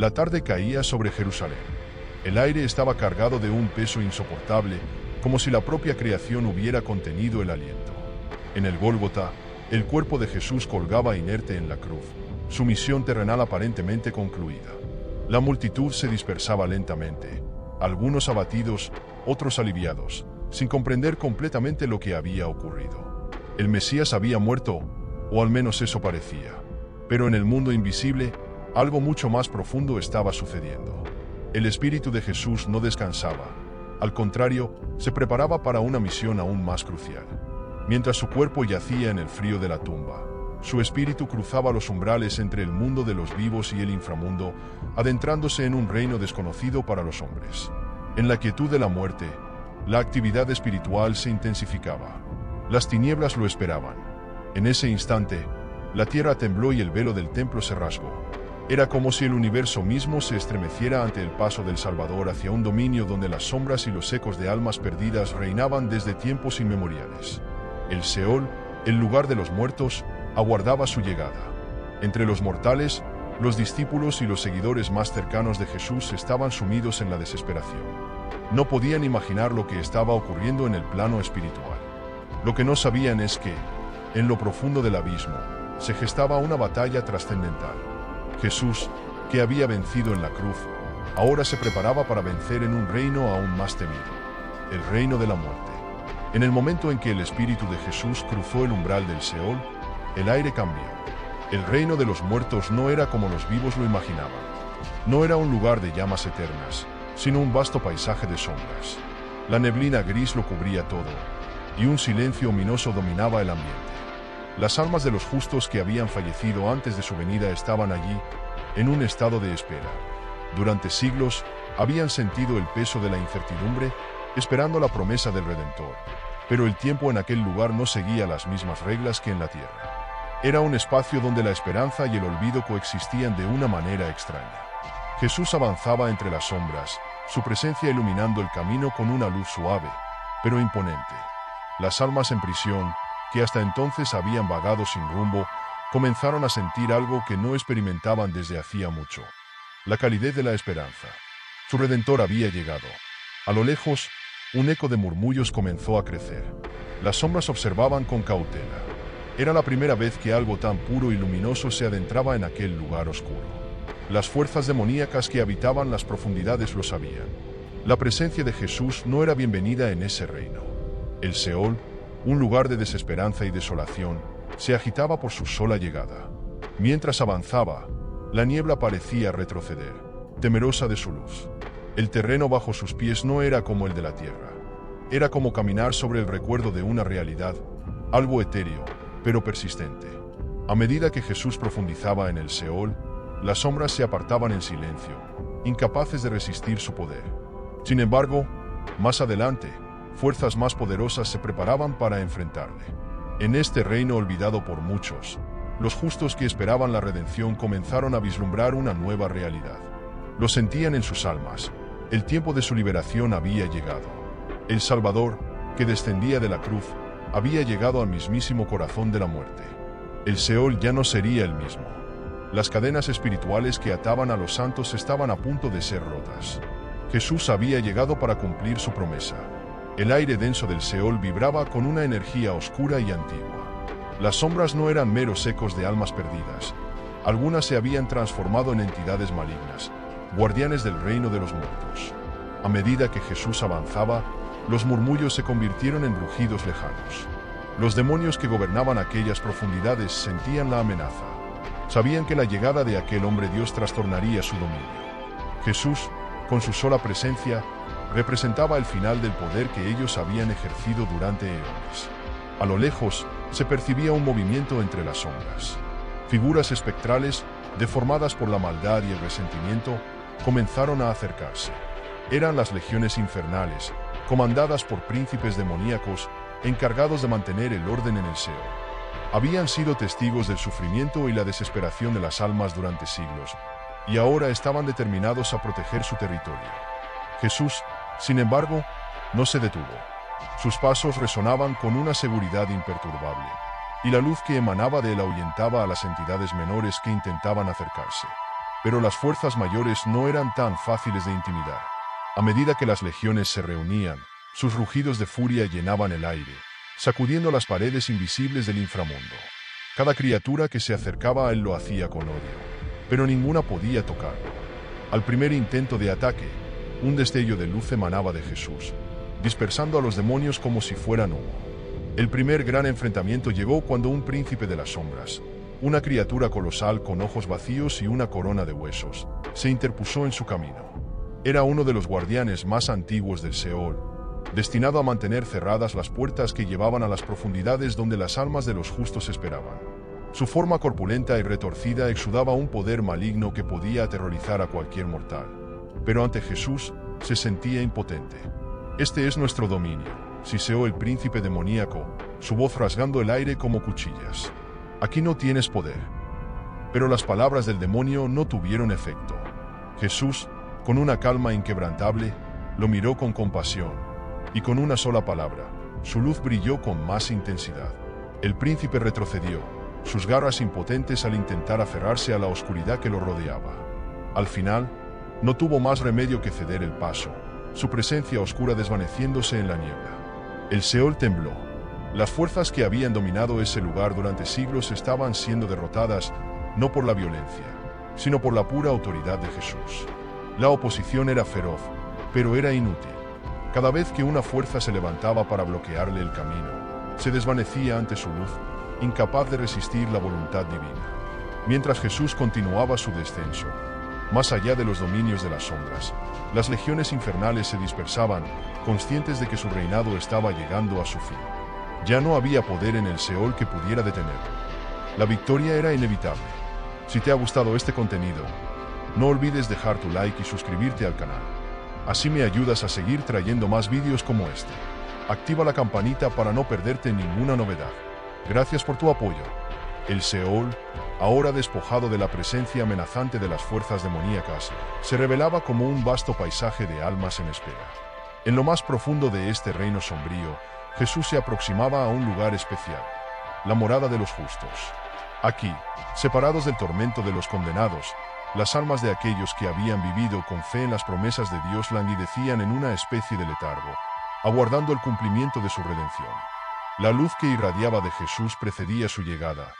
La tarde caía sobre Jerusalén. El aire estaba cargado de un peso insoportable, como si la propia creación hubiera contenido el aliento. En el Gólgota, el cuerpo de Jesús colgaba inerte en la cruz, su misión terrenal aparentemente concluida. La multitud se dispersaba lentamente, algunos abatidos, otros aliviados, sin comprender completamente lo que había ocurrido. El Mesías había muerto, o al menos eso parecía. Pero en el mundo invisible, algo mucho más profundo estaba sucediendo. El espíritu de Jesús no descansaba. Al contrario, se preparaba para una misión aún más crucial. Mientras su cuerpo yacía en el frío de la tumba, su espíritu cruzaba los umbrales entre el mundo de los vivos y el inframundo, adentrándose en un reino desconocido para los hombres. En la quietud de la muerte, la actividad espiritual se intensificaba. Las tinieblas lo esperaban. En ese instante, la tierra tembló y el velo del templo se rasgó. Era como si el universo mismo se estremeciera ante el paso del Salvador hacia un dominio donde las sombras y los ecos de almas perdidas reinaban desde tiempos inmemoriales. El Seol, el lugar de los muertos, aguardaba su llegada. Entre los mortales, los discípulos y los seguidores más cercanos de Jesús estaban sumidos en la desesperación. No podían imaginar lo que estaba ocurriendo en el plano espiritual. Lo que no sabían es que, en lo profundo del abismo, se gestaba una batalla trascendental. Jesús, que había vencido en la cruz, ahora se preparaba para vencer en un reino aún más temido, el reino de la muerte. En el momento en que el espíritu de Jesús cruzó el umbral del Seol, el aire cambió. El reino de los muertos no era como los vivos lo imaginaban. No era un lugar de llamas eternas, sino un vasto paisaje de sombras. La neblina gris lo cubría todo, y un silencio ominoso dominaba el ambiente. Las almas de los justos que habían fallecido antes de su venida estaban allí, en un estado de espera. Durante siglos, habían sentido el peso de la incertidumbre, esperando la promesa del Redentor. Pero el tiempo en aquel lugar no seguía las mismas reglas que en la tierra. Era un espacio donde la esperanza y el olvido coexistían de una manera extraña. Jesús avanzaba entre las sombras, su presencia iluminando el camino con una luz suave, pero imponente. Las almas en prisión, que hasta entonces habían vagado sin rumbo, comenzaron a sentir algo que no experimentaban desde hacía mucho: la calidez de la esperanza. Su Redentor había llegado. A lo lejos, un eco de murmullos comenzó a crecer. Las sombras observaban con cautela. Era la primera vez que algo tan puro y luminoso se adentraba en aquel lugar oscuro. Las fuerzas demoníacas que habitaban las profundidades lo sabían. La presencia de Jesús no era bienvenida en ese reino. El Seol, un lugar de desesperanza y desolación, se agitaba por su sola llegada. Mientras avanzaba, la niebla parecía retroceder, temerosa de su luz. El terreno bajo sus pies no era como el de la tierra. Era como caminar sobre el recuerdo de una realidad, algo etéreo, pero persistente. A medida que Jesús profundizaba en el Seol, las sombras se apartaban en silencio, incapaces de resistir su poder. Sin embargo, más adelante, fuerzas más poderosas se preparaban para enfrentarle. En este reino olvidado por muchos, los justos que esperaban la redención comenzaron a vislumbrar una nueva realidad. Lo sentían en sus almas. El tiempo de su liberación había llegado. El Salvador, que descendía de la cruz, había llegado al mismísimo corazón de la muerte. El Seol ya no sería el mismo. Las cadenas espirituales que ataban a los santos estaban a punto de ser rotas. Jesús había llegado para cumplir su promesa. El aire denso del Seol vibraba con una energía oscura y antigua. Las sombras no eran meros ecos de almas perdidas. Algunas se habían transformado en entidades malignas, guardianes del reino de los muertos. A medida que Jesús avanzaba, los murmullos se convirtieron en rugidos lejanos. Los demonios que gobernaban aquellas profundidades sentían la amenaza. Sabían que la llegada de aquel hombre Dios trastornaría su dominio. Jesús, con su sola presencia, representaba el final del poder que ellos habían ejercido durante eones. A lo lejos, se percibía un movimiento entre las sombras. Figuras espectrales, deformadas por la maldad y el resentimiento, comenzaron a acercarse. Eran las legiones infernales, comandadas por príncipes demoníacos, encargados de mantener el orden en el Seol. Habían sido testigos del sufrimiento y la desesperación de las almas durante siglos, y ahora estaban determinados a proteger su territorio. Jesús, sin embargo, no se detuvo. Sus pasos resonaban con una seguridad imperturbable, y la luz que emanaba de él ahuyentaba a las entidades menores que intentaban acercarse. Pero las fuerzas mayores no eran tan fáciles de intimidar. A medida que las legiones se reunían, sus rugidos de furia llenaban el aire, sacudiendo las paredes invisibles del inframundo. Cada criatura que se acercaba a él lo hacía con odio, pero ninguna podía tocarlo. Al primer intento de ataque, un destello de luz emanaba de Jesús, dispersando a los demonios como si fueran humo. El primer gran enfrentamiento llegó cuando un príncipe de las sombras, una criatura colosal con ojos vacíos y una corona de huesos, se interpuso en su camino. Era uno de los guardianes más antiguos del Seol, destinado a mantener cerradas las puertas que llevaban a las profundidades donde las almas de los justos esperaban. Su forma corpulenta y retorcida exudaba un poder maligno que podía aterrorizar a cualquier mortal. Pero ante Jesús se sentía impotente. «Este es nuestro dominio», siseó el príncipe demoníaco, su voz rasgando el aire como cuchillas. «Aquí no tienes poder». Pero las palabras del demonio no tuvieron efecto. Jesús, con una calma inquebrantable, lo miró con compasión, y con una sola palabra, su luz brilló con más intensidad. El príncipe retrocedió, sus garras impotentes al intentar aferrarse a la oscuridad que lo rodeaba. Al final, no tuvo más remedio que ceder el paso, su presencia oscura desvaneciéndose en la niebla. El Seol tembló. Las fuerzas que habían dominado ese lugar durante siglos estaban siendo derrotadas, no por la violencia, sino por la pura autoridad de Jesús. La oposición era feroz, pero era inútil. Cada vez que una fuerza se levantaba para bloquearle el camino, se desvanecía ante su luz, incapaz de resistir la voluntad divina. Mientras Jesús continuaba su descenso, más allá de los dominios de las sombras, las legiones infernales se dispersaban, conscientes de que su reinado estaba llegando a su fin. Ya no había poder en el Seol que pudiera detenerlo. La victoria era inevitable. Si te ha gustado este contenido, no olvides dejar tu like y suscribirte al canal. Así me ayudas a seguir trayendo más vídeos como este. Activa la campanita para no perderte ninguna novedad. Gracias por tu apoyo. El Seol, ahora despojado de la presencia amenazante de las fuerzas demoníacas, se revelaba como un vasto paisaje de almas en espera. En lo más profundo de este reino sombrío, Jesús se aproximaba a un lugar especial, la morada de los justos. Aquí, separados del tormento de los condenados, las almas de aquellos que habían vivido con fe en las promesas de Dios languidecían en una especie de letargo, aguardando el cumplimiento de su redención. La luz que irradiaba de Jesús precedía su llegada,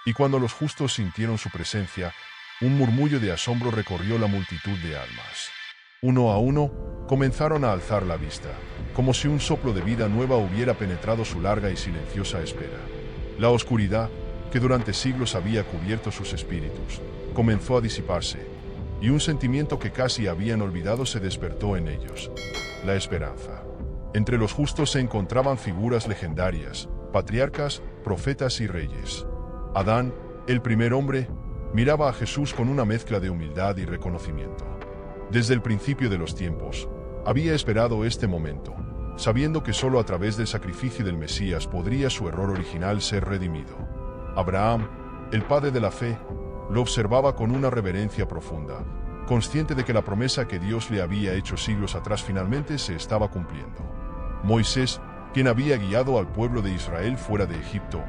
y cuando los justos sintieron su presencia, un murmullo de asombro recorrió la multitud de almas. Uno a uno, comenzaron a alzar la vista, como si un soplo de vida nueva hubiera penetrado su larga y silenciosa espera. La oscuridad, que durante siglos había cubierto sus espíritus, comenzó a disiparse, y un sentimiento que casi habían olvidado se despertó en ellos: la esperanza. Entre los justos se encontraban figuras legendarias, patriarcas, profetas y reyes. Adán, el primer hombre, miraba a Jesús con una mezcla de humildad y reconocimiento. Desde el principio de los tiempos, había esperado este momento, sabiendo que solo a través del sacrificio del Mesías podría su error original ser redimido. Abraham, el padre de la fe, lo observaba con una reverencia profunda, consciente de que la promesa que Dios le había hecho siglos atrás finalmente se estaba cumpliendo. Moisés, quien había guiado al pueblo de Israel fuera de Egipto,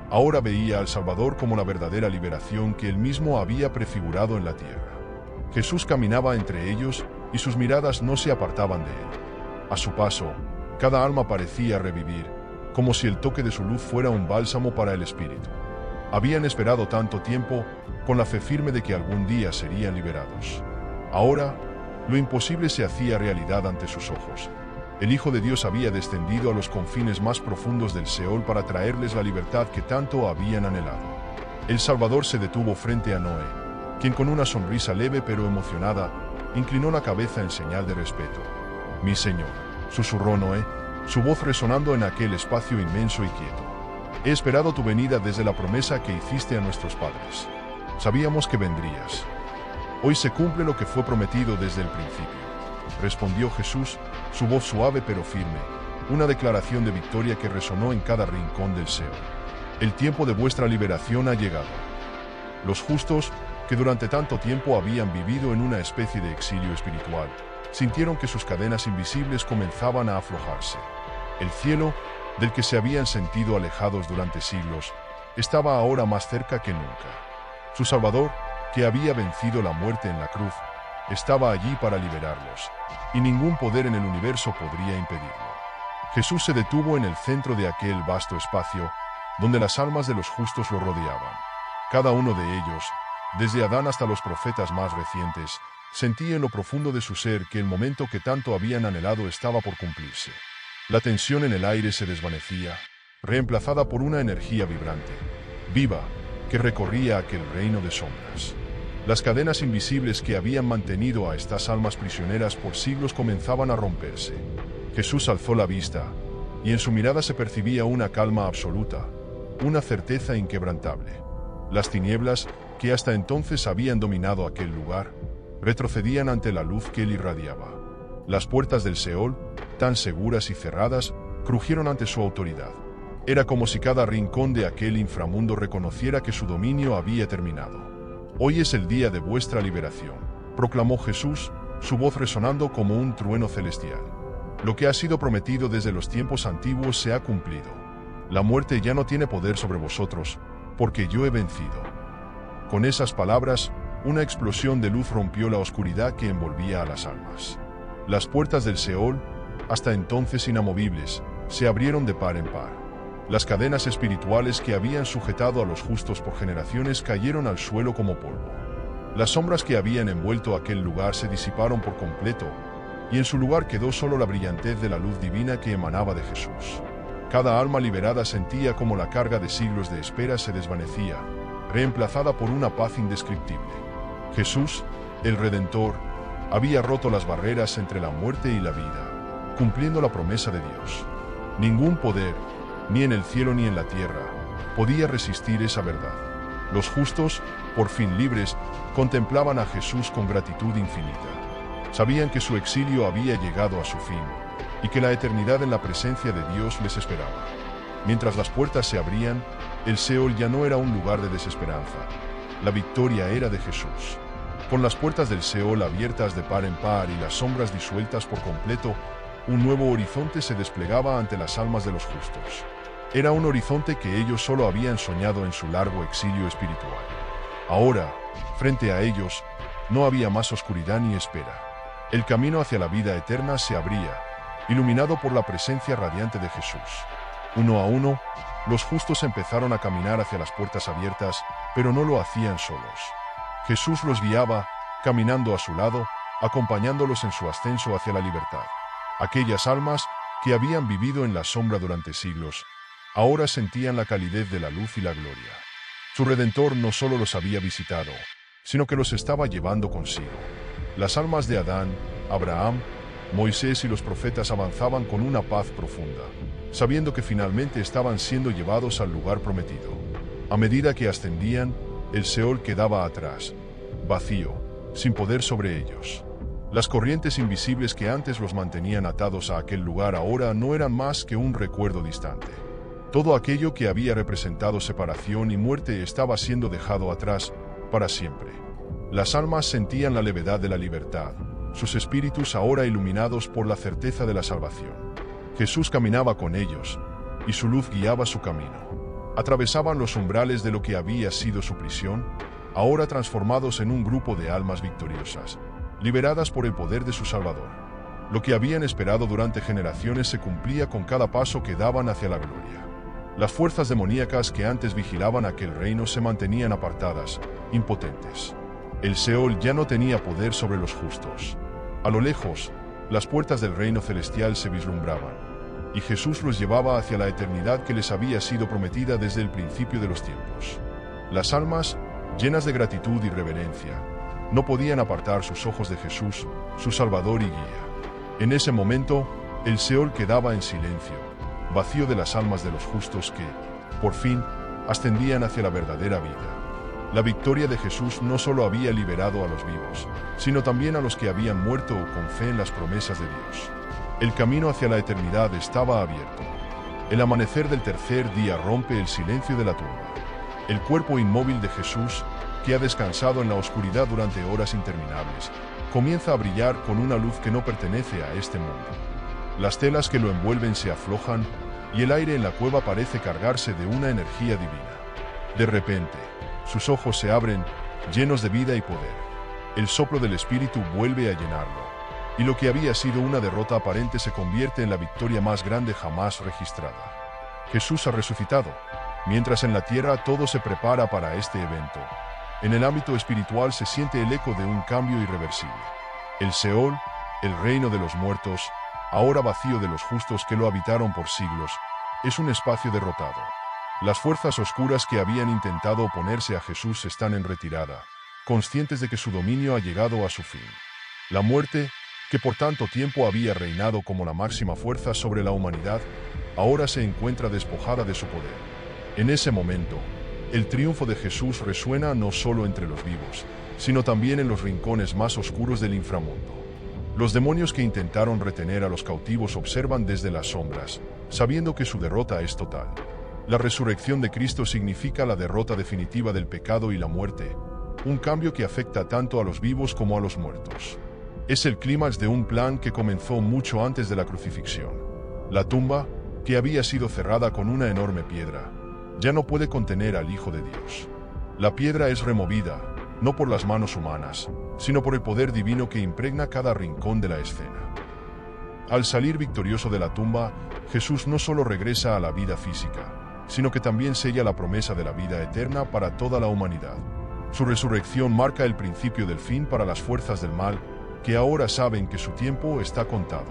ahora veía al Salvador como la verdadera liberación que él mismo había prefigurado en la tierra. Jesús caminaba entre ellos y sus miradas no se apartaban de él. A su paso, cada alma parecía revivir, como si el toque de su luz fuera un bálsamo para el espíritu. Habían esperado tanto tiempo, con la fe firme de que algún día serían liberados. Ahora, lo imposible se hacía realidad ante sus ojos. El Hijo de Dios había descendido a los confines más profundos del Seol para traerles la libertad que tanto habían anhelado. El Salvador se detuvo frente a Noé, quien con una sonrisa leve pero emocionada, inclinó la cabeza en señal de respeto. «Mi Señor», susurró Noé, su voz resonando en aquel espacio inmenso y quieto. «He esperado tu venida desde la promesa que hiciste a nuestros padres. Sabíamos que vendrías. Hoy se cumple lo que fue prometido desde el principio», respondió Jesús, su voz suave pero firme, una declaración de victoria que resonó en cada rincón del Seol. «El tiempo de vuestra liberación ha llegado». Los justos, que durante tanto tiempo habían vivido en una especie de exilio espiritual, sintieron que sus cadenas invisibles comenzaban a aflojarse. El cielo, del que se habían sentido alejados durante siglos, estaba ahora más cerca que nunca. Su Salvador, que había vencido la muerte en la cruz, estaba allí para liberarlos, y ningún poder en el universo podría impedirlo. Jesús se detuvo en el centro de aquel vasto espacio, donde las almas de los justos lo rodeaban. Cada uno de ellos, desde Adán hasta los profetas más recientes, sentía en lo profundo de su ser que el momento que tanto habían anhelado estaba por cumplirse. La tensión en el aire se desvanecía, reemplazada por una energía vibrante, viva, que recorría aquel reino de sombras. Las cadenas invisibles que habían mantenido a estas almas prisioneras por siglos comenzaban a romperse. Jesús alzó la vista, y en su mirada se percibía una calma absoluta, una certeza inquebrantable. Las tinieblas, que hasta entonces habían dominado aquel lugar, retrocedían ante la luz que él irradiaba. Las puertas del Seol, tan seguras y cerradas, crujieron ante su autoridad. Era como si cada rincón de aquel inframundo reconociera que su dominio había terminado. «Hoy es el día de vuestra liberación», proclamó Jesús, su voz resonando como un trueno celestial. «Lo que ha sido prometido desde los tiempos antiguos se ha cumplido. La muerte ya no tiene poder sobre vosotros, porque yo he vencido». Con esas palabras, una explosión de luz rompió la oscuridad que envolvía a las almas. Las puertas del Seol, hasta entonces inamovibles, se abrieron de par en par. Las cadenas espirituales que habían sujetado a los justos por generaciones cayeron al suelo como polvo. Las sombras que habían envuelto aquel lugar se disiparon por completo, y en su lugar quedó solo la brillantez de la luz divina que emanaba de Jesús. Cada alma liberada sentía como la carga de siglos de espera se desvanecía, reemplazada por una paz indescriptible. Jesús, el Redentor, había roto las barreras entre la muerte y la vida, cumpliendo la promesa de Dios. Ningún poder, ni en el cielo ni en la tierra, podía resistir esa verdad. Los justos, por fin libres, contemplaban a Jesús con gratitud infinita. Sabían que su exilio había llegado a su fin, y que la eternidad en la presencia de Dios les esperaba. Mientras las puertas se abrían, el Seol ya no era un lugar de desesperanza. La victoria era de Jesús. Con las puertas del Seol abiertas de par en par y las sombras disueltas por completo, un nuevo horizonte se desplegaba ante las almas de los justos. Era un horizonte que ellos solo habían soñado en su largo exilio espiritual. Ahora, frente a ellos, no había más oscuridad ni espera. El camino hacia la vida eterna se abría, iluminado por la presencia radiante de Jesús. Uno a uno, los justos empezaron a caminar hacia las puertas abiertas, pero no lo hacían solos. Jesús los guiaba, caminando a su lado, acompañándolos en su ascenso hacia la libertad. Aquellas almas, que habían vivido en la sombra durante siglos, ahora sentían la calidez de la luz y la gloria. Su Redentor no solo los había visitado, sino que los estaba llevando consigo. Las almas de Adán, Abraham, Moisés y los profetas avanzaban con una paz profunda, sabiendo que finalmente estaban siendo llevados al lugar prometido. A medida que ascendían, el Seol quedaba atrás, vacío, sin poder sobre ellos. Las corrientes invisibles que antes los mantenían atados a aquel lugar ahora no eran más que un recuerdo distante. Todo aquello que había representado separación y muerte estaba siendo dejado atrás para siempre. Las almas sentían la levedad de la libertad, sus espíritus ahora iluminados por la certeza de la salvación. Jesús caminaba con ellos, y su luz guiaba su camino. Atravesaban los umbrales de lo que había sido su prisión, ahora transformados en un grupo de almas victoriosas, liberadas por el poder de su Salvador. Lo que habían esperado durante generaciones se cumplía con cada paso que daban hacia la gloria. Las fuerzas demoníacas que antes vigilaban aquel reino se mantenían apartadas, impotentes. El Seol ya no tenía poder sobre los justos. A lo lejos, las puertas del reino celestial se vislumbraban, y Jesús los llevaba hacia la eternidad que les había sido prometida desde el principio de los tiempos. Las almas, llenas de gratitud y reverencia, no podían apartar sus ojos de Jesús, su Salvador y guía. En ese momento, el Seol quedaba en silencio, vacío de las almas de los justos que, por fin, ascendían hacia la verdadera vida. La victoria de Jesús no solo había liberado a los vivos, sino también a los que habían muerto con fe en las promesas de Dios. El camino hacia la eternidad estaba abierto. El amanecer del tercer día rompe el silencio de la tumba. El cuerpo inmóvil de Jesús, que ha descansado en la oscuridad durante horas interminables, comienza a brillar con una luz que no pertenece a este mundo. Las telas que lo envuelven se aflojan, y el aire en la cueva parece cargarse de una energía divina. De repente, sus ojos se abren, llenos de vida y poder. El soplo del Espíritu vuelve a llenarlo, y lo que había sido una derrota aparente se convierte en la victoria más grande jamás registrada. Jesús ha resucitado. Mientras en la tierra todo se prepara para este evento, en el ámbito espiritual se siente el eco de un cambio irreversible. El Seol, el reino de los muertos, ahora vacío de los justos que lo habitaron por siglos, es un espacio derrotado. Las fuerzas oscuras que habían intentado oponerse a Jesús están en retirada, conscientes de que su dominio ha llegado a su fin. La muerte, que por tanto tiempo había reinado como la máxima fuerza sobre la humanidad, ahora se encuentra despojada de su poder. En ese momento, el triunfo de Jesús resuena no solo entre los vivos, sino también en los rincones más oscuros del inframundo. Los demonios que intentaron retener a los cautivos observan desde las sombras, sabiendo que su derrota es total. La resurrección de Cristo significa la derrota definitiva del pecado y la muerte, un cambio que afecta tanto a los vivos como a los muertos. Es el clímax de un plan que comenzó mucho antes de la crucifixión. La tumba, que había sido cerrada con una enorme piedra, ya no puede contener al Hijo de Dios. La piedra es removida, no por las manos humanas, sino por el poder divino que impregna cada rincón de la escena. Al salir victorioso de la tumba, Jesús no solo regresa a la vida física, sino que también sella la promesa de la vida eterna para toda la humanidad. Su resurrección marca el principio del fin para las fuerzas del mal, que ahora saben que su tiempo está contado.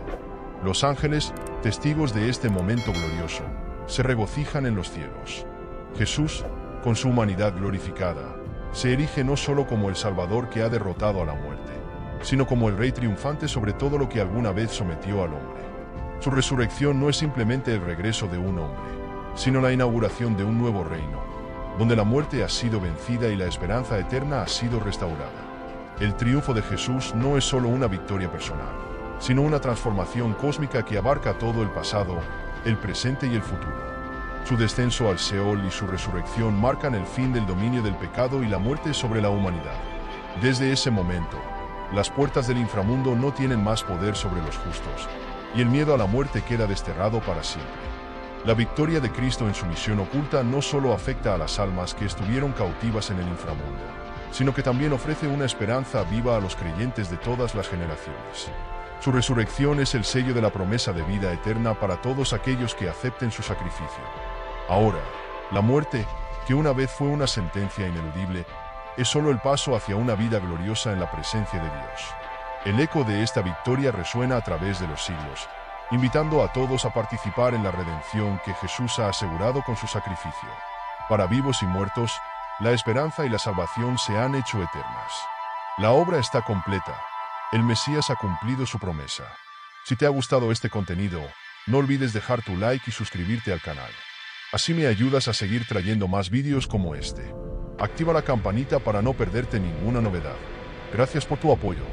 Los ángeles, testigos de este momento glorioso, se regocijan en los cielos. Jesús, con su humanidad glorificada, se erige no solo como el Salvador que ha derrotado a la muerte, sino como el Rey triunfante sobre todo lo que alguna vez sometió al hombre. Su resurrección no es simplemente el regreso de un hombre, sino la inauguración de un nuevo reino, donde la muerte ha sido vencida y la esperanza eterna ha sido restaurada. El triunfo de Jesús no es solo una victoria personal, sino una transformación cósmica que abarca todo el pasado, el presente y el futuro. Su descenso al Seol y su resurrección marcan el fin del dominio del pecado y la muerte sobre la humanidad. Desde ese momento, las puertas del inframundo no tienen más poder sobre los justos, y el miedo a la muerte queda desterrado para siempre. La victoria de Cristo en su misión oculta no solo afecta a las almas que estuvieron cautivas en el inframundo, sino que también ofrece una esperanza viva a los creyentes de todas las generaciones. Su resurrección es el sello de la promesa de vida eterna para todos aquellos que acepten su sacrificio. Ahora, la muerte, que una vez fue una sentencia ineludible, es solo el paso hacia una vida gloriosa en la presencia de Dios. El eco de esta victoria resuena a través de los siglos, invitando a todos a participar en la redención que Jesús ha asegurado con su sacrificio. Para vivos y muertos, la esperanza y la salvación se han hecho eternas. La obra está completa. El Mesías ha cumplido su promesa. Si te ha gustado este contenido, no olvides dejar tu like y suscribirte al canal. Así me ayudas a seguir trayendo más vídeos como este. Activa la campanita para no perderte ninguna novedad. Gracias por tu apoyo.